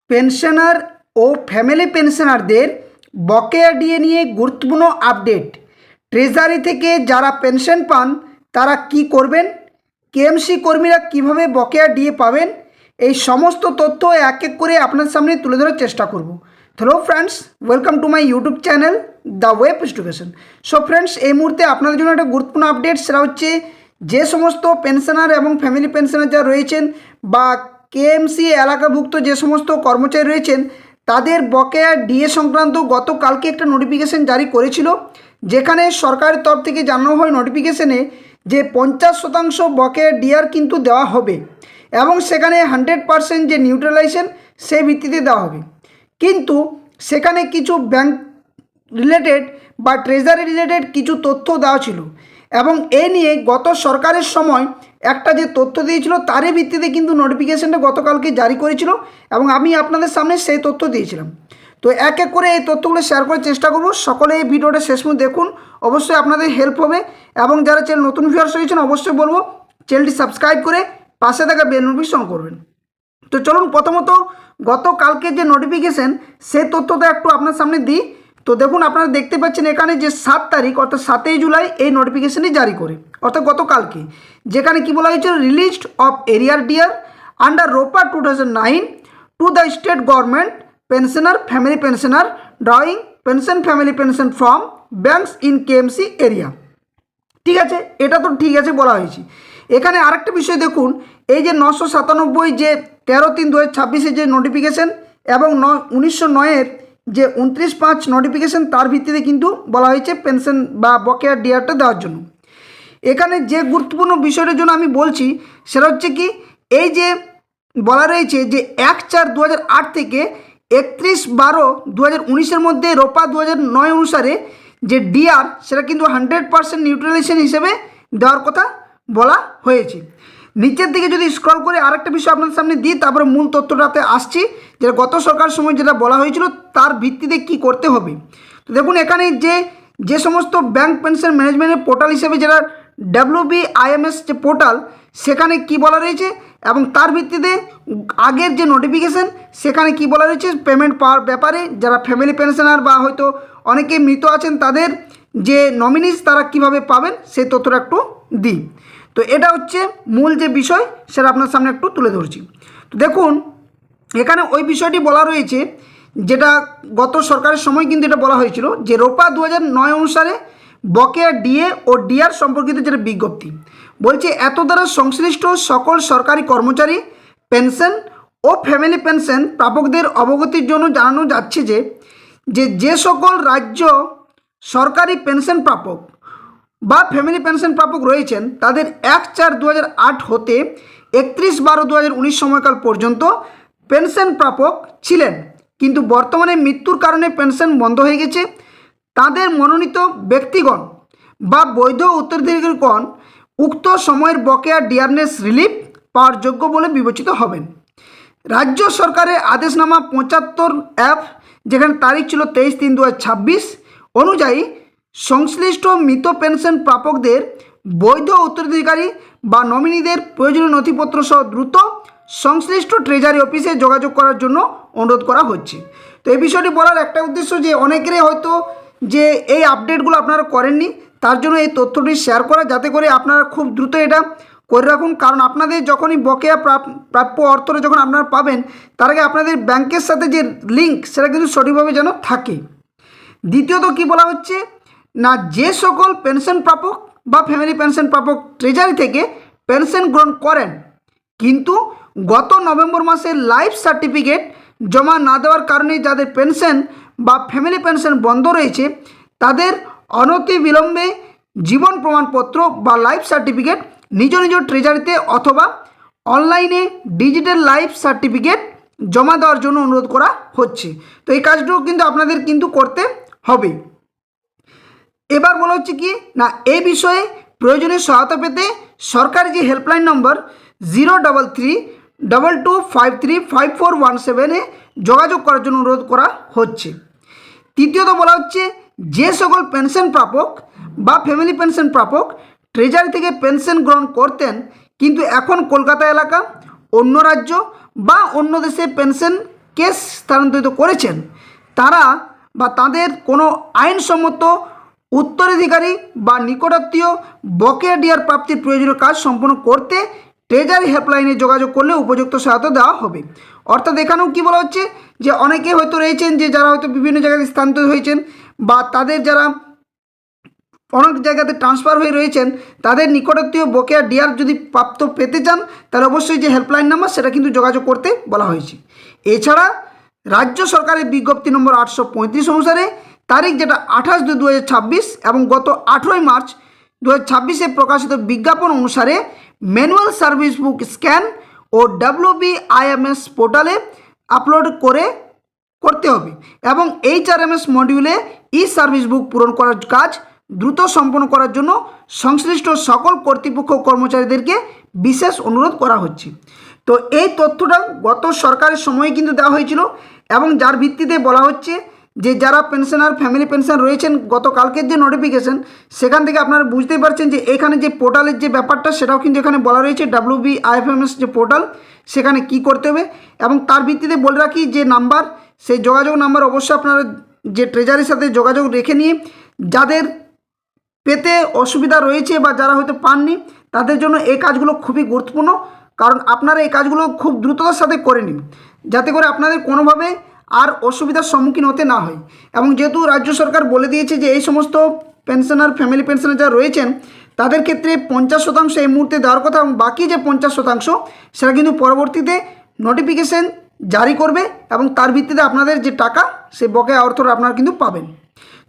Pensioner ও family পেনশনারদের বকেয়া DA নিয়ে গুরুত্বপূর্ণ আপডেট। ট্রেজারি থেকে যারা পেনশন পান তারা কি করবেন, কেএমসি কর্মীরা কিভাবে বকেয়া ডিএ পাবেন, এই সমস্ত তথ্য এক এক করে আপনার সামনে তুলে ধরার চেষ্টা করব। Hello friends, welcome to my YouTube channel the web education. So friends, এই মুহূর্তে আপনাদের জন্য একটা গুরুত্বপূর্ণ আপডেট, সেটা হচ্ছে যে সমস্ত পেনশনার এবং ফ্যামিলি পেনশনার যারা রয়েছেন বা কেএমসি এলাকাভুক্ত যে সমস্ত কর্মচারী রয়েছেন তাদের বকেয়া ডিএ সংক্রান্ত গতকালকে একটা নোটিফিকেশন জারি করেছিল, যেখানে সরকারের তরফ থেকে জানানো হয় নোটিফিকেশনে যে 50% বকেয়া ডিআর কিন্তু দেওয়া হবে এবং সেখানে 100% যে নিউট্রালাইজেশন সেই ভিত্তিতে দেওয়া হবে। কিন্তু সেখানে কিছু ব্যাংক রিলেটেড বা ট্রেজারি রিলেটেড কিছু তথ্য দেওয়া ছিল এবং এ নিয়ে গত সরকারের সময় একটা যে তথ্য দিয়েছিল তারই ভিত্তিতে কিন্তু নোটিফিকেশনটা গতকালকে জারি করেছিল এবং আমি আপনাদের সামনে সেই তথ্য দিয়েছিলাম। তো এক এক করে এই তথ্যগুলো শেয়ার করার চেষ্টা করব। সকলে এই ভিডিওটা শেষ পর্যন্ত দেখুন, অবশ্যই আপনাদের হেল্প হবে। এবং যারা চ্যানেল নতুন ভিউয়ার্স হয়েছেন অবশ্যই বলবো চ্যানেলটি সাবস্ক্রাইব করে পাশে থাকা বেল নোটিফিকেশন করবেন। তো চলুন প্রথমত গতকালকে যে নোটিফিকেশন সেই তথ্যটা একটু আপনার সামনে দিই। তো দেখুন, আপনারা দেখতে পাচ্ছেন এখানে যে 7 তারিখ অর্থাৎ 7 জুলাই এই নোটিফিকেশনটি জারি করে, অর্থাৎ গতকালকে, যেখানে কি বলা হয়েছে, রিলিজড অফ এরিয়ার ডিয়ার আন্ডার রোপা 2009 to the state government pensioner family pensioner drawing pension family pension from banks in KMC area. ঠিক আছে, এটা তো ঠিক আছে বলা হয়েছে। এখানে আরেকটা বিষয় দেখুন, এই যে 997 যে 13/3/2026 যে নোটিফিকেশন এবং 1909 যে 29/5 নোটিফিকেশন, তার ভিত্তিতে কিন্তু বলা হয়েছে পেনশন বা বকেয়া ডিআরটা দেওয়ার জন্য। এখানে যে গুরুত্বপূর্ণ বিষয়টার জন্য আমি বলছি সেটা হচ্ছে কি, এই যে বলা রয়েছে যে 1/4/2008 থেকে 31/12/2019 মধ্যে রোপা 2009 অনুসারে যে ডিআর সেটা কিন্তু 100% নিউট্রালাইজেশন হিসেবে দেওয়ার কথা বলা হয়েছে। নিচের দিকে যদি স্ক্রল করে আরেকটা বিষয় আপনাদের সামনে দিই, তারপরে মূল তথ্যটাতে আসছি, যেটা গত সরকার সময় যেটা বলা হয়েছিল তার ভিত্তিতে কি করতে হবে। তো দেখুন, এখানে যে সমস্ত ব্যাংক পেনশন ম্যানেজমেন্টের পোর্টাল হিসেবে যেটা WBIMS যে পোর্টাল, সেখানে কি বলা রয়েছে এবং তার ভিত্তিতে আগের যে নোটিফিকেশন সেখানে কি বলা রয়েছে পেমেন্ট পাওয়ার ব্যাপারে, যারা ফ্যামিলি পেনশনার বা হয়তো অনেকে মৃত আছেন তাদের যে নমিনিস তারা কিভাবে পাবেন সেই তথ্যটা একটু দিই। তো এটা হচ্ছে মূল যে বিষয়, সেটা আপনার সামনে একটু তুলে ধরছি। তো দেখুন, এখানে ওই বিষয়টি বলা রয়েছে যেটা গত সরকারের সময় কিন্তু এটা বলা হয়েছিল যে রোপা 2009 অনুসারে বকেয়া ডিএ ও ডিআর সম্পর্কিত যেটা বিজ্ঞপ্তি বলছে, এত দ্বারা সংশ্লিষ্ট সকল সরকারি কর্মচারী পেনশন ও ফ্যামিলি পেনশন প্রাপকদের অবগতির জন্য জানানো যাচ্ছে যে সকল রাজ্য সরকারি পেনশন প্রাপক বা ফ্যামিলি পেনশন প্রাপক রয়েছেন তাদের 1/4/2008 হতে 31/12/2019 সময়কাল পর্যন্ত পেনশন প্রাপক ছিলেন, কিন্তু বর্তমানে মৃত্যুর কারণে পেনশন বন্ধ হয়ে গেছে, তাদের মনোনীত ব্যক্তিগণ বা বৈধ উত্তরাধিকারীগণ উক্ত সময়ের বকেয়া ডিআরনেস রিলিফ পাওয়ার যোগ্য বলে বিবেচিত হবেন। রাজ্য সরকারের আদেশনামা 75F, যেখানে তারিখ ছিল 23/3/2026 অনুযায়ী সংশ্লিষ্ট মৃত পেনশন প্রাপকদের বৈধ উত্তরাধিকারী বা নমিনিদের প্রয়োজনীয় নথিপত্র সহ দ্রুত সংশ্লিষ্ট ট্রেজারি অফিসে যোগাযোগ করার জন্য অনুরোধ করা হচ্ছে। তো এই বিষয়টি বলার একটা উদ্দেশ্য যে অনেকেরই হয়তো যে এই আপডেটগুলো আপনারা করেননি, তার জন্য এই তথ্যটি শেয়ার করা, যাতে করে আপনারা খুব দ্রুত এটা করে রাখুন। কারণ আপনাদের যখনই বকেয়া প্রাপ্য অর্থটা যখন আপনারা পাবেন, তার আগে আপনাদের ব্যাংকের সাথে যে লিঙ্ক সেটা কিন্তু সঠিকভাবে যেন থাকে। দ্বিতীয়ত কি বলা হচ্ছে না, যে সকল পেনশন প্রাপক বা ফ্যামিলি পেনশন প্রাপক ট্রেজারি থেকে পেনশন গ্রহণ করেন কিন্তু গত নভেম্বর মাসে লাইফ সার্টিফিকেট জমা না দেওয়ার কারণে যাদের পেনশন বা ফ্যামিলি পেনশন বন্ধ রয়েছে, তাদের অনতিবিলম্বে জীবন প্রমাণপত্র বা লাইফ সার্টিফিকেট নিজ নিজ ট্রেজারিতে অথবা অনলাইনে ডিজিটাল লাইফ সার্টিফিকেট জমা দেওয়ার জন্য অনুরোধ করা হচ্ছে। তো এই কাজটাও কিন্তু আপনাদের কিন্তু করতে হবে। এবার বলা হচ্ছে কি না, এই বিষয়ে প্রয়োজনীয় সহায়তা পেতে সরকারি যে হেল্পলাইন নম্বর 03322535417 যোগাযোগ করার জন্য অনুরোধ করা হচ্ছে। তৃতীয়ত বলা হচ্ছে, যে সকল পেনশন প্রাপক বা ফ্যামিলি পেনশন প্রাপক ট্রেজারি থেকে পেনশন গ্রহণ করতেন কিন্তু এখন কলকাতা এলাকা, অন্য রাজ্য বা অন্য দেশে পেনশন কেস স্থানান্তরিত করেছেন তারা বা তাদের কোনো আইনসম্মত উত্তরাধিকারী বা নিকটাত্মীয় বকেয়া ডিআর প্রাপ্তির প্রয়োজনীয় কাজ সম্পন্ন করতে ট্রেজারি হেল্পলাইনে যোগাযোগ করলে উপযুক্ত সহায়তা দেওয়া হবে। অর্থাৎ এখানেও কী বলা হচ্ছে যে অনেকে হয়তো রয়েছেন যে যারা হয়তো বিভিন্ন জায়গায় স্থানান্তরিত হয়েছেন বা তাদের যারা অনেক জায়গাতে ট্রান্সফার হয়ে রয়েছেন তাদের নিকটাত্মীয় বকেয়া ডিআর যদি প্রাপ্ত পেতে চান তাহলে অবশ্যই যে হেল্পলাইন নাম্বার সেটা কিন্তু যোগাযোগ করতে বলা হয়েছে। এছাড়া রাজ্য সরকারের বিজ্ঞপ্তি নম্বর 835 অনুসারে তারিখ যেটা 28/2/2026 এবং গত 18 মার্চ 2026 প্রকাশিত বিজ্ঞাপন অনুসারে ম্যানুয়াল সার্ভিস বুক স্ক্যান ও WBIMS পোর্টালে আপলোড করতে হবে এবং HRMS মডিউলে ই সার্ভিস বুক পূরণ করার কাজ দ্রুত সম্পন্ন করার জন্য সংশ্লিষ্ট সকল কর্তৃপক্ষ কর্মচারীদেরকে বিশেষ অনুরোধ করা হচ্ছে। তো এই তথ্যটা গত সরকারের সময়ে কিন্তু দেওয়া হয়েছিল এবং যার ভিত্তিতে বলা হচ্ছে যে যারা পেনশনার ফ্যামিলি পেনশন রয়েছেন গতকালকের যে নোটিফিকেশন সেখান থেকে আপনারা বুঝতেই পারছেন যে এখানে যে পোর্টালের যে ব্যাপারটা সেটাও কিন্তু এখানে বলা রয়েছে WBIMS যে পোর্টাল সেখানে কি করতে হবে এবং তার ভিত্তিতে বলে রাখি যে নাম্বার সেই যোগাযোগ নাম্বার অবশ্যই আপনারা যে ট্রেজারির সাথে যোগাযোগ রেখে নিয়ে যাদের পেতে অসুবিধা রয়েছে বা যারা হয়তো পাননি তাদের জন্য এই কাজগুলো খুবই গুরুত্বপূর্ণ, কারণ আপনারা এই কাজগুলো খুব দ্রুততার সাথে করে নিন যাতে করে আপনাদের কোনোভাবে আর অসুবিধার সম্মুখীন হতে না হয়। এবং যেহেতু রাজ্য সরকার বলে দিয়েছে যে এই সমস্ত পেনশনার ফ্যামিলি পেনশনার যারা রয়েছেন তাদের ক্ষেত্রে 50% এই মুহূর্তে দেওয়ার কথা এবং বাকি যে 50% সেটা কিন্তু পরবর্তীতে নোটিফিকেশন জারি করবে এবং তার ভিত্তিতে আপনাদের যে টাকা সেই বকেয়া অর্থটা আপনারা কিন্তু পাবেন।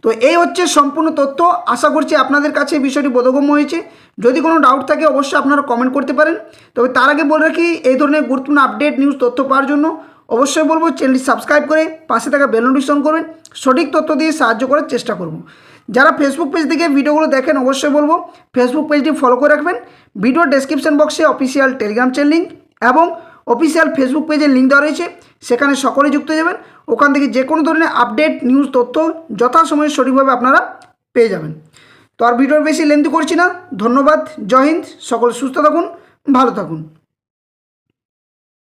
তো এই হচ্ছে সম্পূর্ণ তথ্য। আশা করছি আপনাদের কাছে এই বিষয়টি বোধগম্য হয়েছে। যদি কোনো ডাউট থাকে অবশ্যই আপনারা কমেন্ট করতে পারেন। তবে তার আগে বলে রাখি এই ধরনের গুরুত্বপূর্ণ আপডেট নিউজ তথ্য পাওয়ার জন্য অবশ্যই বলবো চ্যানেলটি সাবস্ক্রাইব করে পাশে থাকা বেল নোটিফিকেশন করবেন, সঠিক তথ্য দিয়ে সাহায্য করার চেষ্টা করব। যারা ফেসবুক পেজ থেকে ভিডিওগুলো দেখেন অবশ্যই বলবো ফেসবুক পেজটি ফলো করে রাখবেন। ভিডিও ডেসক্রিপশন বক্সে অফিসিয়াল টেলিগ্রাম চ্যানেল লিঙ্ক এবং অফিসিয়াল ফেসবুক পেজের লিঙ্ক দেওয়া রয়েছে, সেখানে সকলে যুক্ত যাবেন। ওখান থেকে যে কোনো ধরনের আপডেট নিউজ তথ্য যথাসময়ে সঠিকভাবে আপনারা পেয়ে যাবেন। তো আর ভিডিওর বেশি লেন্থি করছি না। ধন্যবাদ। জয় হিন্দ। সকলে সুস্থ থাকুন, ভালো থাকুন।